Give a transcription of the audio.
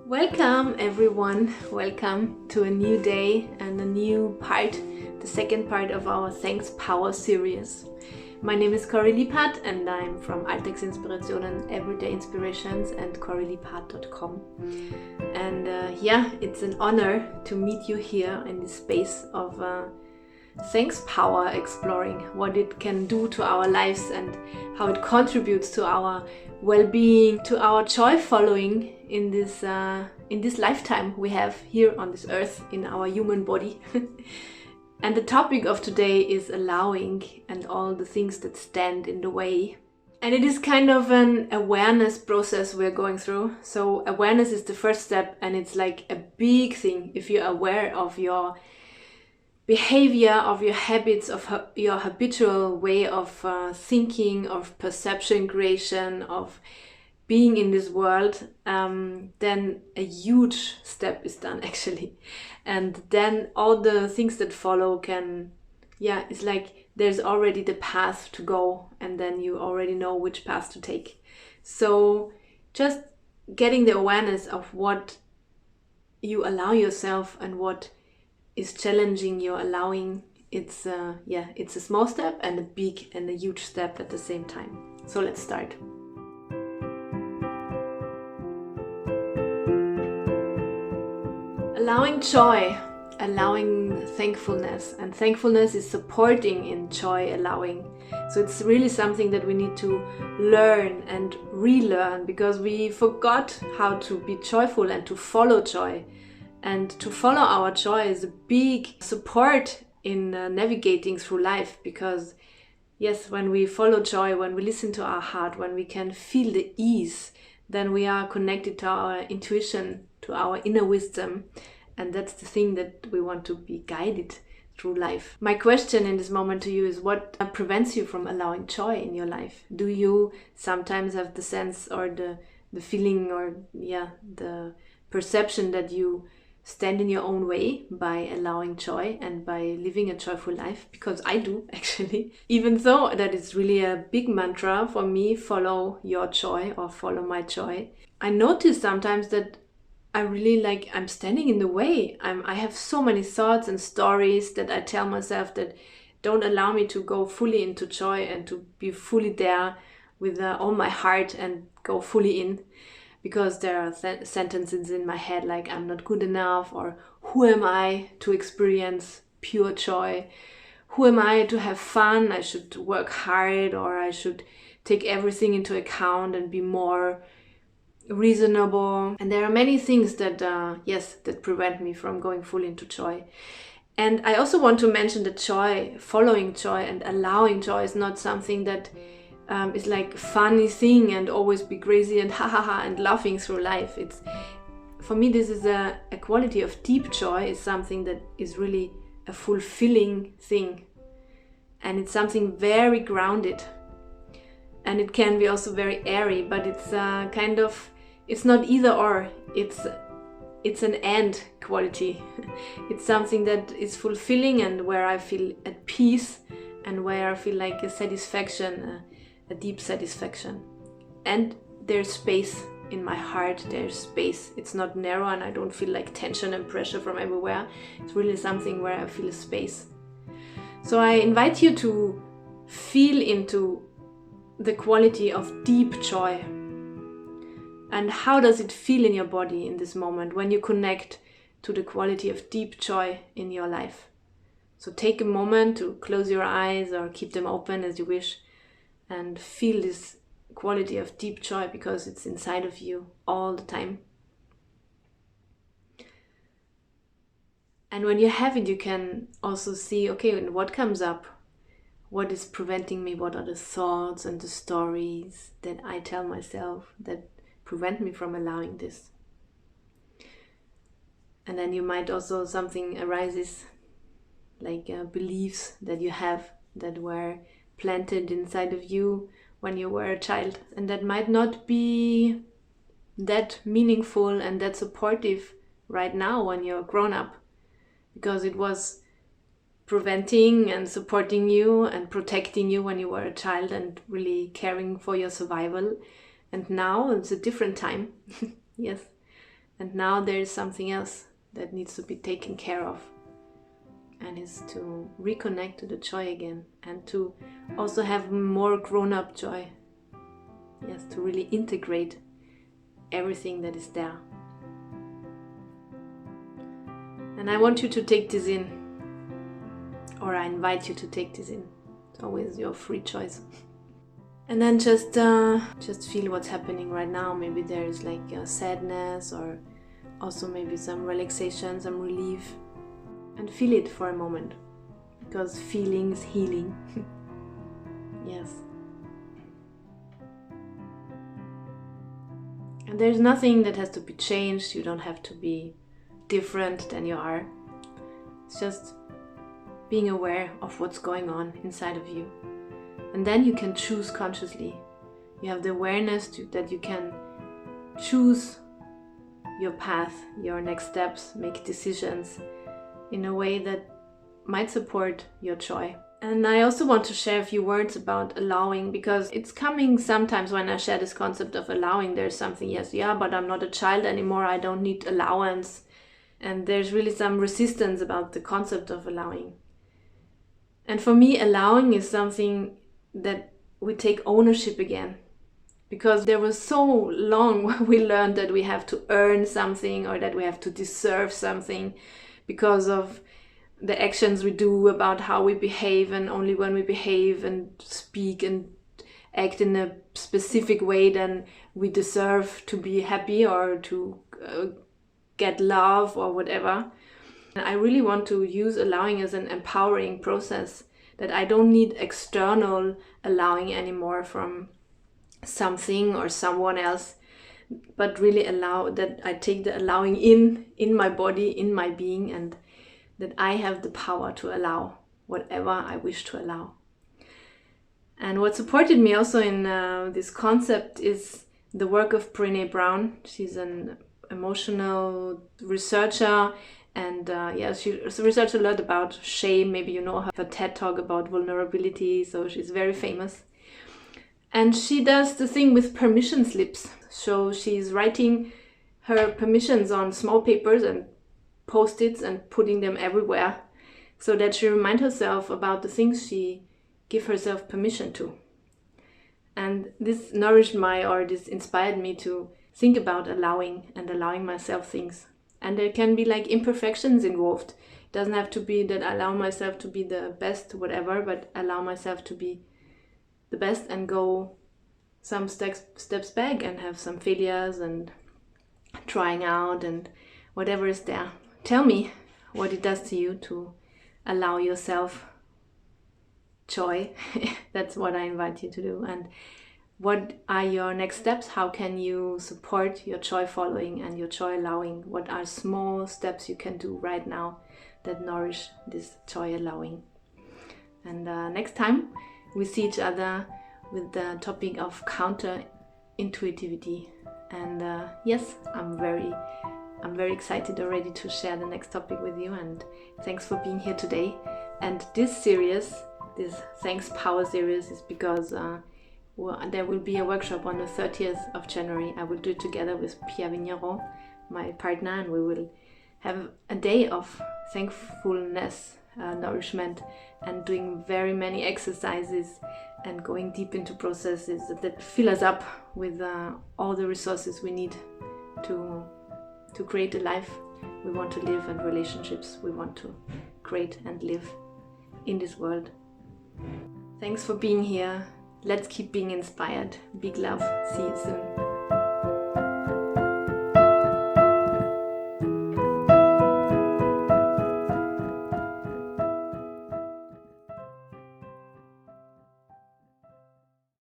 Welcome everyone, welcome to a new day and a new part, the second part of our Thanks Power series. My name is Cory Liebhardt and I'm from Alltagsinspirationen, Everyday Inspirations and CoryLiebhardt.com. And it's an honor to meet you here in this space of Thanks Power, exploring what it can do to our lives and how it contributes to our well-being, to our joy following in this lifetime we have here on this earth in our human body. And the topic of today is allowing and all the things that stand in the way. And it is kind of an awareness process we're going through. So awareness is the first step, and it's like a big thing if you're aware of your behavior, of your habits, of your habitual way of thinking, of perception creation, of being in this world, then a huge step is done actually. And then all the things that follow it's like there's already the path to go, and then you already know which path to take. So just getting the awareness of what you allow yourself and what is challenging your allowing, it's a small step and a big and a huge step at the same time. So let's start. Allowing joy, allowing thankfulness, and thankfulness is supporting in joy allowing. So it's really something that we need to learn and relearn, because we forgot how to be joyful and to follow joy. And to follow our joy is a big support in navigating through life, because yes, when we follow joy, when we listen to our heart, when we can feel the ease, then we are connected to our intuition, to our inner wisdom. And that's the thing that we want to be guided through life. My question in this moment to you is, what prevents you from allowing joy in your life? Do you sometimes have the sense or the feeling or the perception that you stand in your own way by allowing joy and by living a joyful life? Because I do, actually. Even though that is really a big mantra for me, follow your joy or follow my joy. I notice sometimes that I'm standing in the way. I have so many thoughts and stories that I tell myself that don't allow me to go fully into joy and to be fully there with all my heart and go fully in. Because there are sentences in my head like, I'm not good enough, or who am I to experience pure joy? Who am I to have fun? I should work hard, or I should take everything into account and be more reasonable. And there are many things that that prevent me from going fully into joy. And I also want to mention that joy, following joy and allowing joy, is not something that is like a funny thing and always be crazy and ha ha ha and laughing through life. It's, for me, this is a quality of deep joy. Is something that is really a fulfilling thing, and it's something very grounded, and it can be also very airy, but it's it's not either or, it's an and quality. It's something that is fulfilling and where I feel at peace and where I feel like a satisfaction, a deep satisfaction. And there's space in my heart, there's space. It's not narrow and I don't feel like tension and pressure from everywhere. It's really something where I feel a space. So I invite you to feel into the quality of deep joy. And how does it feel in your body in this moment when you connect to the quality of deep joy in your life? So take a moment to close your eyes or keep them open as you wish, and feel this quality of deep joy, because it's inside of you all the time. And when you have it, you can also see, okay, and what comes up? What is preventing me? What are the thoughts and the stories that I tell myself that prevent me from allowing this? And then you might also, something arises, like beliefs that you have that were planted inside of you when you were a child, and that might not be that meaningful and that supportive right now when you're grown up, because it was preventing and supporting you and protecting you when you were a child and really caring for your survival. And now it's a different time. Yes, And now there is something else that needs to be taken care of, and is to reconnect to the joy again, and to also have more grown-up joy. Yes, to really integrate everything that is there. And I want you to take this in, or I invite you to take this in. It's always your free choice. And then just feel what's happening right now. Maybe there is like a sadness, or also maybe some relaxation, some relief. And feel it for a moment, because feeling is healing. Yes. And there's nothing that has to be changed. You don't have to be different than you are. It's just being aware of what's going on inside of you. And then you can choose consciously. You have the awareness that you can choose your path, your next steps, make decisions in a way that might support your joy. And I also want to share a few words about allowing, because it's coming sometimes when I share this concept of allowing, there's something, but I'm not a child anymore, I don't need allowance. And there's really some resistance about the concept of allowing. And for me, allowing is something that we take ownership again. Because there was so long we learned that we have to earn something, or that we have to deserve something because of the actions we do, about how we behave, and only when we behave and speak and act in a specific way, then we deserve to be happy or to get love or whatever. And I really want to use allowing as an empowering process, that I don't need external allowing anymore from something or someone else, but really allow that I take the allowing in my body, in my being, and that I have the power to allow whatever I wish to allow. And what supported me also in this concept is the work of Brené Brown. She's an emotional researcher, and she researched a lot about shame. Maybe you know her TED Talk about vulnerability, so she's very famous. And she does the thing with permission slips. So she's writing her permissions on small papers and Post-its and putting them everywhere, so that she reminds herself about the things she give herself permission to. And this inspired me to think about allowing myself things. And there can be like imperfections involved. It doesn't have to be that I allow myself to be the best, whatever, but allow myself to be the best and go some steps back and have some failures and trying out and whatever is there. Tell me what it does to you to allow yourself joy. That's what I invite you to do. And what are your next steps? How can you support your joy following and your joy allowing? What are small steps you can do right now that nourish this joy allowing? And next time we see each other with the topic of counterintuitivity. And yes, I'm very excited already to share the next topic with you, and thanks for being here today. And this series, this Thanks Power series, is because there will be a workshop on the 30th of January. I will do it together with Pierre Vigneron, my partner, and we will have a day of thankfulness, nourishment, and doing very many exercises and going deep into processes that fill us up with all the resources we need to create the life we want to live and relationships we want to create and live in this world. Thanks for being here. Let's keep being inspired. Big love. See you soon.